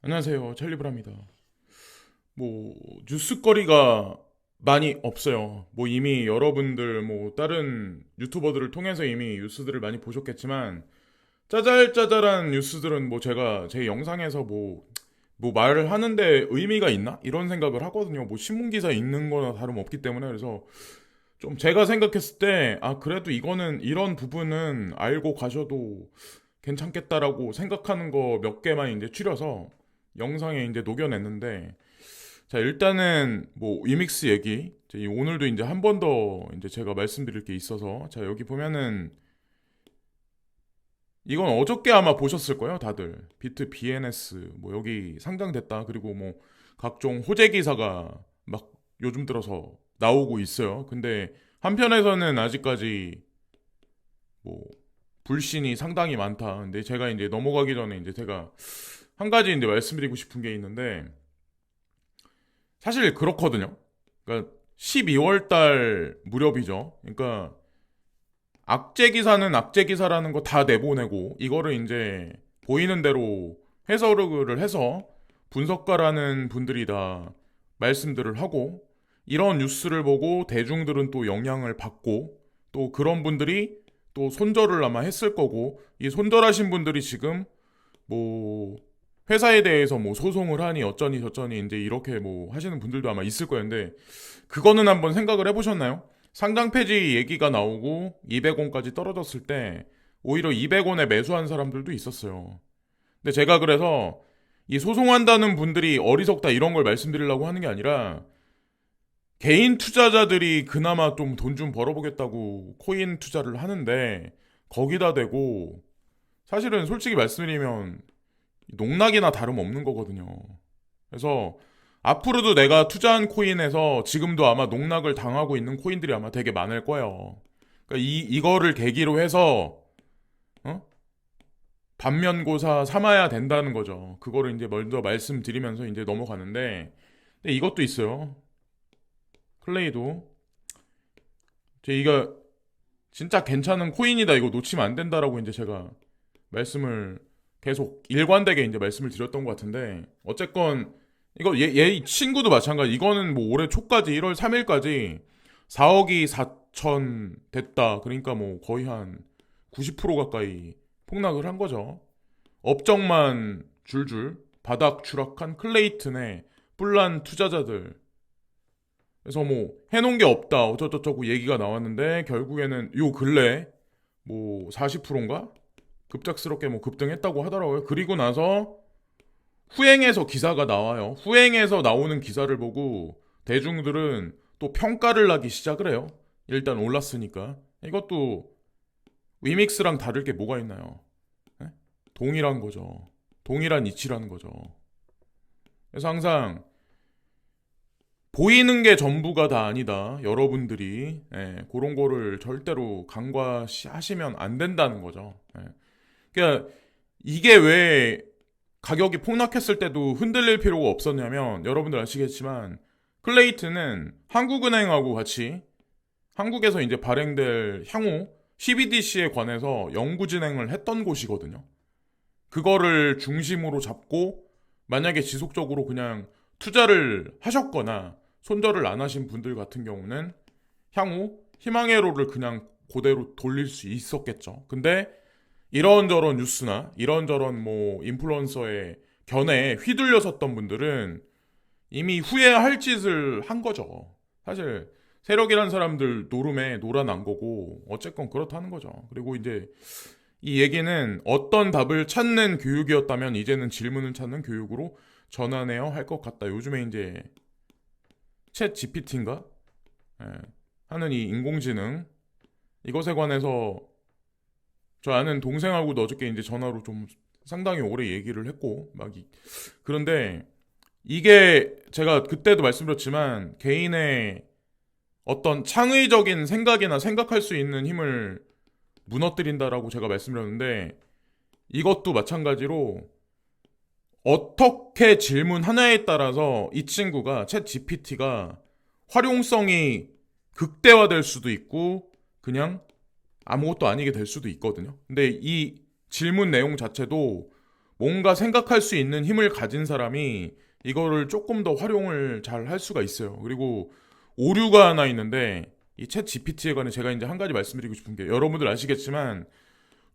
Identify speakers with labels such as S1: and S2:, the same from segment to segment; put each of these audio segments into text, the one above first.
S1: 안녕하세요. 찰리브라입니다. 뭐 뉴스거리가 많이 없어요. 뭐 이미 여러분들 뭐 다른 유튜버들을 통해서 이미 뉴스들을 많이 보셨겠지만 짜잘짜잘한 뉴스들은 뭐 제가 제 영상에서 뭐 말을 하는데 의미가 있나? 이런 생각을 하거든요. 뭐 신문 기사 읽는 거나 다름없기 때문에. 그래서 좀 제가 생각했을 때 그래도 이거는 이런 부분은 알고 가셔도 괜찮겠다라고 생각하는 거 몇 개만 이제 추려서 영상에 이제 녹여냈는데, 자, 일단은 뭐 위믹스 얘기, 오늘도 이제 한 번 더 이제 제가 말씀드릴 게 있어서, 자, 여기 보면은 이건 어저께 아마 보셨을 거예요, 다들. 비트 BNS 뭐 여기 상장됐다. 그리고 뭐 각종 호재 기사가 막 요즘 들어서 나오고 있어요. 근데 한편에서는 아직까지 뭐 불신이 상당히 많다. 근데 제가 이제 넘어가기 전에 이제 제가 한 가지 이제 말씀드리고 싶은 게 있는데, 사실 그렇거든요. 그러니까 12월 달 무렵이죠. 그러니까 악재 기사는 악재 기사라는 거 다 내보내고 이거를 이제 보이는 대로 해석을 해서 분석가라는 분들이 다 말씀들을 하고, 이런 뉴스를 보고 대중들은 또 영향을 받고, 또 그런 분들이 또 손절을 아마 했을 거고, 이 손절하신 분들이 지금 뭐 회사에 대해서 뭐 소송을 하니 어쩌니 저쩌니 이제 이렇게 뭐 하시는 분들도 아마 있을 거였는데, 그거는 한번 생각을 해보셨나요? 상장 폐지 얘기가 나오고 200원까지 떨어졌을 때 오히려 200원에 매수한 사람들도 있었어요. 근데 제가 그래서 이 소송한다는 분들이 어리석다 이런 걸 말씀드리려고 하는 게 아니라, 개인 투자자들이 그나마 좀 돈 좀 벌어보겠다고 코인 투자를 하는데 거기다 대고, 사실은 솔직히 말씀드리면 농락이나 다름없는 거거든요. 그래서 앞으로도 내가 투자한 코인에서 지금도 아마 농락을 당하고 있는 코인들이 아마 되게 많을 거예요. 그러니까 이거를 계기로 해서 어? 반면고사 삼아야 된다는 거죠. 그거를 이제 먼저 말씀드리면서 이제 넘어가는데, 근데 이것도 있어요. 클레이도 이거 진짜 괜찮은 코인이다. 이거 놓치면 안 된다라고 이제 제가 말씀을 계속 일관되게 이제 말씀을 드렸던 것 같은데, 어쨌건 이거 얘 친구도 마찬가지. 이거는 뭐 올해 초까지 1월 3일까지 4억이 4천 됐다. 그러니까 뭐 거의 한 90% 가까이 폭락을 한 거죠. 업적만 줄줄 바닥 추락한 클레이튼의 뿔난 투자자들. 그래서 뭐 해놓은 게 없다 어쩌고저쩌고 얘기가 나왔는데, 결국에는 요 근래 뭐 40%인가 급작스럽게 뭐 급등했다고 하더라고요. 그리고 나서 후행해서 기사가 나와요. 후행해서 나오는 기사를 보고 대중들은 또 평가를 하기 시작을 해요. 일단 올랐으니까. 이것도 위믹스랑 다를 게 뭐가 있나요? 네? 동일한 거죠. 동일한 이치라는 거죠. 그래서 항상 보이는 게 전부가 다 아니다. 여러분들이 그런 거를 절대로 간과하시면 안 된다는 거죠. 그러니까 이게 왜 가격이 폭락했을 때도 흔들릴 필요가 없었냐면, 여러분들 아시겠지만 클레이트는 한국은행하고 같이 한국에서 이제 발행될 향후 CBDC에 관해서 연구 진행을 했던 곳이거든요. 그거를 중심으로 잡고 만약에 지속적으로 그냥 투자를 하셨거나 손절을 안 하신 분들 같은 경우는 향후 희망회로를 그냥 그대로 돌릴 수 있었겠죠. 근데 이런저런 뉴스나 이런저런 뭐 인플루언서의 견해에 휘둘렸었던 분들은 이미 후회할 짓을 한 거죠. 사실 세력이란 사람들 노름에 놀아난 거고 어쨌건 그렇다는 거죠. 그리고 이제 이 얘기는 어떤 답을 찾는 교육이었다면 이제는 질문을 찾는 교육으로 전환해야 할 것 같다. 요즘에 이제 챗 GPT인가 하는 이 인공지능, 이것에 관해서 저 아는 동생하고도 어저께 이제 전화로 좀 상당히 오래 얘기를 했고 그런데 이게 제가 그때도 말씀드렸지만 개인의 어떤 창의적인 생각이나 생각할 수 있는 힘을 무너뜨린다라고 제가 말씀드렸는데, 이것도 마찬가지로 어떻게 질문하냐에 따라서 이 친구가 챗 GPT가 활용성이 극대화될 수도 있고 그냥 아무것도 아니게 될 수도 있거든요. 근데 이 질문 내용 자체도 뭔가 생각할 수 있는 힘을 가진 사람이 이거를 조금 더 활용을 잘 할 수가 있어요. 그리고 오류가 하나 있는데 이 챗 GPT에 관해 제가 이제 한 가지 말씀드리고 싶은 게 여러분들 아시겠지만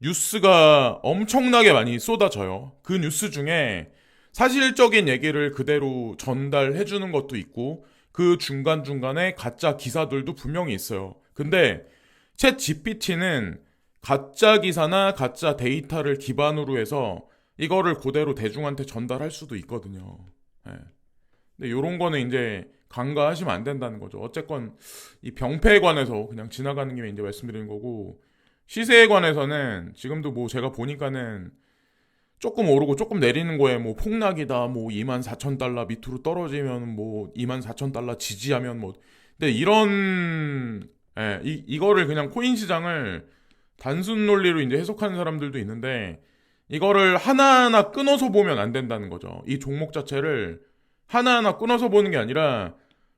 S1: 뉴스가 엄청나게 많이 쏟아져요. 그 뉴스 중에 사실적인 얘기를 그대로 전달해 주는 것도 있고 그 중간중간에 가짜 기사들도 분명히 있어요. 근데 챗 GPT는 가짜 기사나 가짜 데이터를 기반으로 해서 이거를 그대로 대중한테 전달할 수도 있거든요. 예. 근데 요런 거는 이제 간과하시면 안 된다는 거죠. 어쨌건 이 병폐에 관해서 그냥 지나가는 김에 이제 말씀드리는 거고 시세에 관해서는 지금도 뭐 제가 보니까는 조금 오르고 조금 내리는 거에 뭐 폭락이다 뭐 24,000달러 밑으로 떨어지면 뭐 24,000달러 지지하면 뭐 근데 이런 이거를 그냥 코인 시장을 단순 논리로 이제 해석하는 사람들도 있는데 이거를 하나하나 끊어서 보면 안 된다는 거죠. 이 종목 자체를 하나하나 끊어서 보는 게 아니라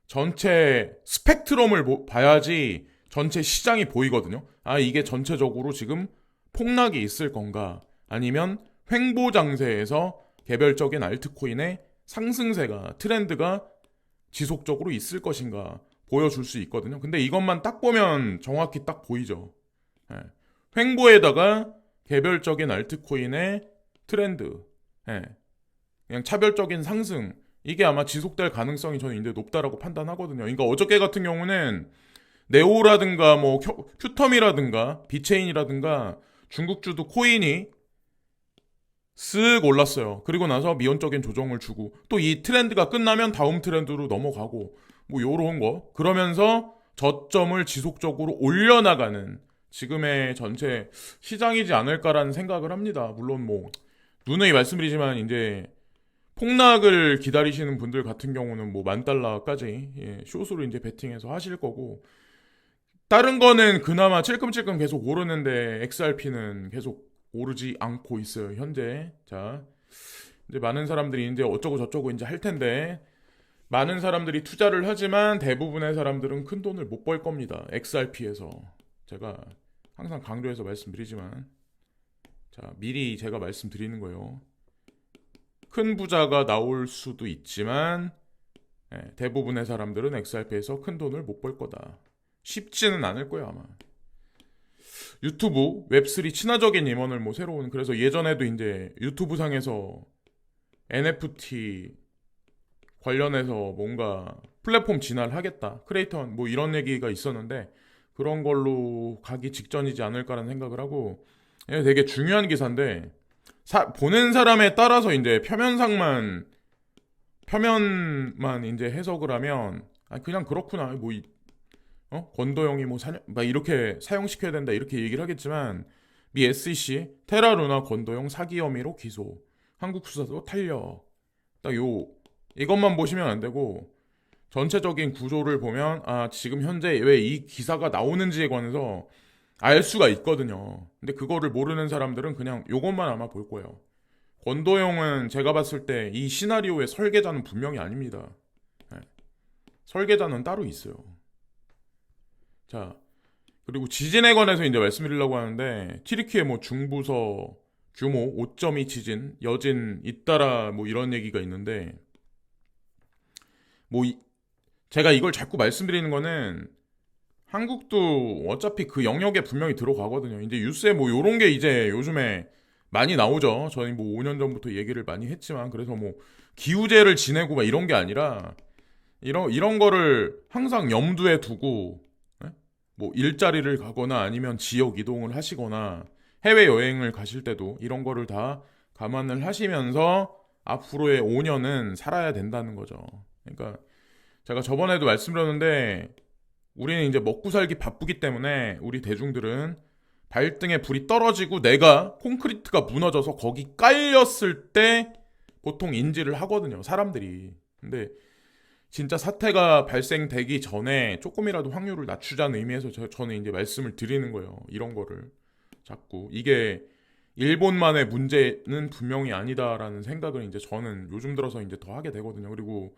S1: 전체 스펙트럼을 봐야지 전체 시장이 보이거든요. 아, 이게 전체적으로 지금 폭락이 있을 건가? 아니면 횡보장세에서 개별적인 알트코인의 상승세가, 트렌드가 지속적으로 있을 것인가 보여줄 수 있거든요. 근데 이것만 딱 보면 정확히 딱 보이죠. 예. 횡보에다가 개별적인 알트코인의 트렌드, 예. 그냥 차별적인 상승, 이게 아마 지속될 가능성이 저는 이제 높다라고 판단하거든요. 그러니까 어저께 같은 경우는 네오라든가 뭐 큐텀이라든가 비체인이라든가 중국주도 코인이 쓱 올랐어요. 그리고 나서 미온적인 조정을 주고 또 이 트렌드가 끝나면 다음 트렌드로 넘어가고 뭐 요런 거 그러면서 저점을 지속적으로 올려나가는 지금의 전체 시장이지 않을까라는 생각을 합니다. 물론 뭐 누누이 말씀드리지만 이제 폭락을 기다리시는 분들 같은 경우는 뭐 10,000달러까지 숏으로 이제 베팅해서 하실 거고 다른 거는 그나마 찔끔찔끔 계속 오르는데 XRP는 계속 오르지 않고 있어요. 현재. 자, 이제 많은 사람들이 이제 어쩌고 저쩌고 이제 할 텐데 많은 사람들이 투자를 하지만 대부분의 사람들은 큰 돈을 못 벌 겁니다. XRP에서. 제가 항상 강조해서 말씀드리지만 자, 미리 제가 말씀드리는 거예요. 큰 부자가 나올 수도 있지만 대부분의 사람들은 XRP에서 큰 돈을 못 벌 거다. 쉽지는 않을 거예요 아마. 유튜브 웹3 친화적인 임원을 뭐 새로운 그래서 예전에도 이제 유튜브 상에서 NFT 관련해서 뭔가 플랫폼 진화를 하겠다. 크리에이터 뭐 이런 얘기가 있었는데 그런 걸로 가기 직전이지 않을까라는 생각을 하고 되게 중요한 기사인데 보는 사람에 따라서 이제 표면만 이제 해석을 하면 그냥 그렇구나 뭐 권도영이 뭐 막 이렇게 사형시켜야 된다 이렇게 얘기를 하겠지만 미 SEC 테라루나 권도영 사기 혐의로 기소 한국 수사도 탄력 딱 이것만 보시면 안 되고 전체적인 구조를 보면 지금 현재 왜 이 기사가 나오는지에 관해서 알 수가 있거든요. 근데 그거를 모르는 사람들은 그냥 요것만 아마 볼 거예요. 권도영은 제가 봤을 때 이 시나리오의 설계자는 분명히 아닙니다. 설계자는 따로 있어요. 자, 그리고 지진에 관해서 이제 말씀드리려고 하는데 튀르키예 뭐 중부서 규모 5.2 지진 여진 잇따라 뭐 이런 얘기가 있는데 뭐 제가 이걸 자꾸 말씀드리는 거는 한국도 어차피 그 영역에 분명히 들어가거든요. 이제 뉴스에 뭐 요런 게 이제 요즘에 많이 나오죠. 저희 뭐 5년 전부터 얘기를 많이 했지만 그래서 뭐 기우제를 지내고 막 이런 게 아니라 이런 거를 항상 염두에 두고 뭐 일자리를 가거나 아니면 지역 이동을 하시거나 해외 여행을 가실 때도 이런 거를 다 감안을 하시면서 앞으로의 5년은 살아야 된다는 거죠. 그러니까 제가 저번에도 말씀드렸는데 우리는 이제 먹고 살기 바쁘기 때문에 우리 대중들은 발등에 불이 떨어지고 내가 콘크리트가 무너져서 거기 깔렸을 때 보통 인지를 하거든요. 사람들이. 근데 진짜 사태가 발생되기 전에 조금이라도 확률을 낮추자는 의미에서 저는 이제 말씀을 드리는 거예요. 이런 거를 자꾸 이게 일본만의 문제는 분명히 아니다라는 생각을 이제 저는 요즘 들어서 이제 더 하게 되거든요. 그리고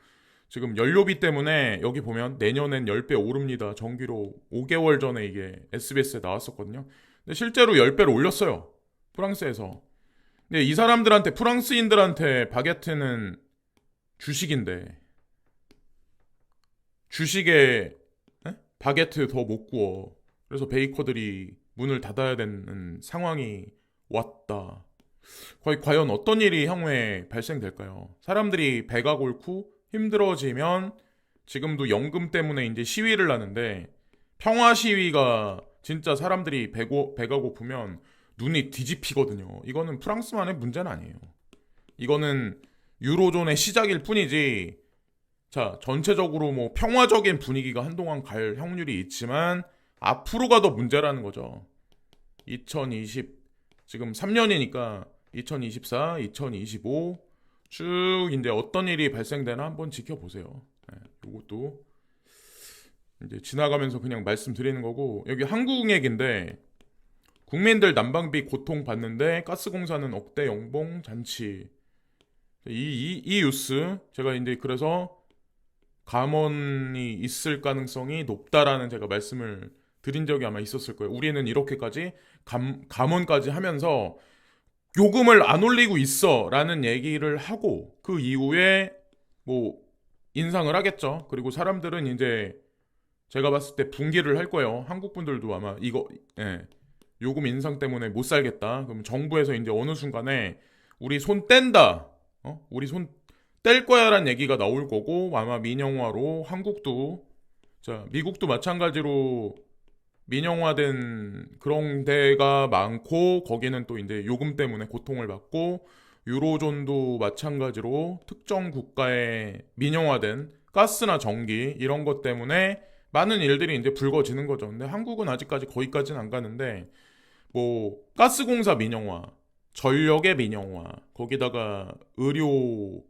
S1: 지금 연료비 때문에 여기 보면 내년엔 10배 오릅니다. 전기료 5개월 전에 이게 SBS에 나왔었거든요. 근데 실제로 10배로 올렸어요. 프랑스에서. 근데 이 사람들한테, 프랑스인들한테 바게트는 주식인데 주식에 바게트 더 못 구워. 그래서 베이커들이 문을 닫아야 되는 상황이 왔다. 과연 어떤 일이 향후에 발생될까요? 사람들이 배가 골고 힘들어지면 지금도 연금 때문에 이제 시위를 하는데, 평화 시위가 진짜 사람들이 배가 고프면 눈이 뒤집히거든요. 이거는 프랑스만의 문제는 아니에요. 이거는 유로존의 시작일 뿐이지. 자, 전체적으로 뭐 평화적인 분위기가 한동안 갈 확률이 있지만 앞으로가 더 문제라는 거죠. 2020 지금 3년이니까 2024, 2025 쭉 이제 어떤 일이 발생되나 한번 지켜보세요. 네, 이것도 이제 지나가면서 그냥 말씀드리는 거고, 여기 한국 얘기인데, 국민들 난방비 고통 받는데 가스공사는 억대 연봉 잔치. 이 뉴스 제가 이제 그래서 감원이 있을 가능성이 높다라는 제가 말씀을 드린 적이 아마 있었을 거예요. 우리는 이렇게까지 감원까지 하면서 요금을 안 올리고 있어라는 얘기를 하고 그 이후에 뭐 인상을 하겠죠. 그리고 사람들은 이제 제가 봤을 때 분기를 할 거예요. 한국 분들도 아마 이거 요금 인상 때문에 못 살겠다. 그럼 정부에서 이제 어느 순간에 우리 손 뗀다. 우리 손 뗄 거야라는 얘기가 나올 거고, 아마 민영화로 한국도, 자, 미국도 마찬가지로 민영화된 그런 데가 많고, 거기는 또 이제 요금 때문에 고통을 받고, 유로존도 마찬가지로 특정 국가의 민영화된 가스나 전기 이런 것 때문에 많은 일들이 이제 불거지는 거죠. 근데 한국은 아직까지 거기까지는 안 가는데, 뭐 가스공사 민영화, 전력의 민영화, 거기다가 의료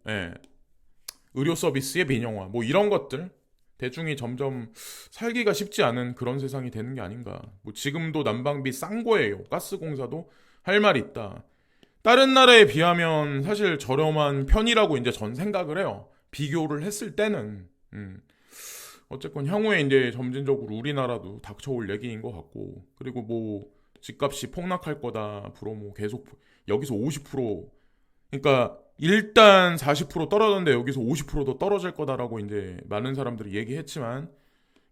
S1: 서비스의 민영화, 뭐 이런 것들 대중이 점점 살기가 쉽지 않은 그런 세상이 되는 게 아닌가. 뭐 지금도 난방비 싼 거예요. 가스공사도 할 말 있다. 다른 나라에 비하면 사실 저렴한 편이라고 이제 전 생각을 해요. 비교를 했을 때는. 어쨌건 향후에 이제 점진적으로 우리나라도 닥쳐올 얘기인 것 같고, 그리고 뭐 집값이 폭락할 거다 앞으로 뭐 계속 여기서 50%, 그러니까 일단 40% 떨어졌는데 여기서 50%더 떨어질 거다라고 이제 많은 사람들이 얘기했지만,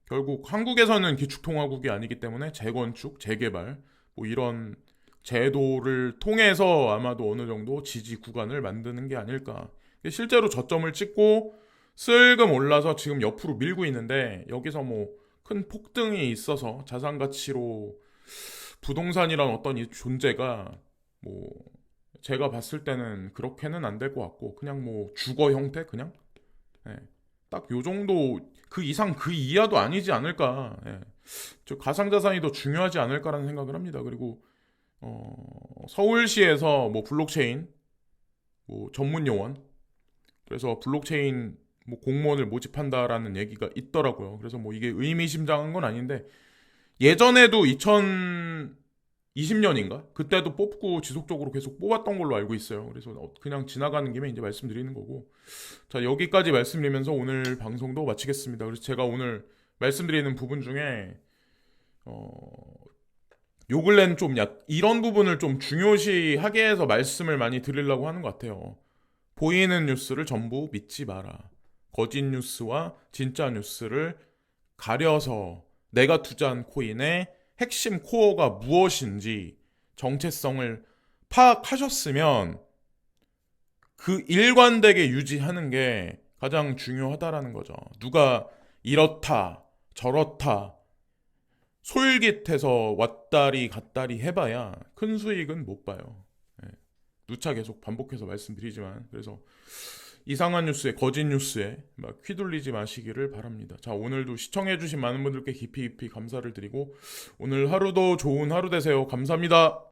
S1: 결국 한국에서는 기축통화국이 아니기 때문에 재건축, 재개발 뭐 이런 제도를 통해서 아마도 어느 정도 지지 구간을 만드는 게 아닐까. 실제로 저점을 찍고 슬금 올라서 지금 옆으로 밀고 있는데, 여기서 뭐 큰 폭등이 있어서 자산 가치로 부동산이란 어떤 이 존재가 뭐 제가 봤을 때는 그렇게는 안 될 것 같고, 그냥 뭐 주거 형태 그냥 딱 요 정도, 그 이상 그 이하도 아니지 않을까. 저 가상자산이 더 중요하지 않을까라는 생각을 합니다. 그리고 서울시에서 뭐 블록체인 뭐 전문 요원, 그래서 블록체인 뭐 공무원을 모집한다라는 얘기가 있더라고요. 그래서 뭐 이게 의미심장한 건 아닌데, 예전에도 2020년인가? 그때도 뽑고 지속적으로 계속 뽑았던 걸로 알고 있어요. 그래서 그냥 지나가는 김에 이제 말씀드리는 거고. 자, 여기까지 말씀드리면서 오늘 방송도 마치겠습니다. 그래서 제가 오늘 말씀드리는 부분 중에 요 근래는 좀 이런 부분을 좀 중요시하게 해서 말씀을 많이 드리려고 하는 것 같아요. 보이는 뉴스를 전부 믿지 마라. 거짓 뉴스와 진짜 뉴스를 가려서 내가 투자한 코인의 핵심 코어가 무엇인지 정체성을 파악하셨으면 그 일관되게 유지하는 게 가장 중요하다라는 거죠. 누가 이렇다 저렇다 솔깃해서 왔다리 갔다리 해봐야 큰 수익은 못 봐요. 누차 계속 반복해서 말씀드리지만, 그래서 이상한 뉴스에, 거짓 뉴스에 막 휘둘리지 마시기를 바랍니다. 자, 오늘도 시청해주신 많은 분들께 깊이 감사를 드리고, 오늘 하루도 좋은 하루 되세요. 감사합니다.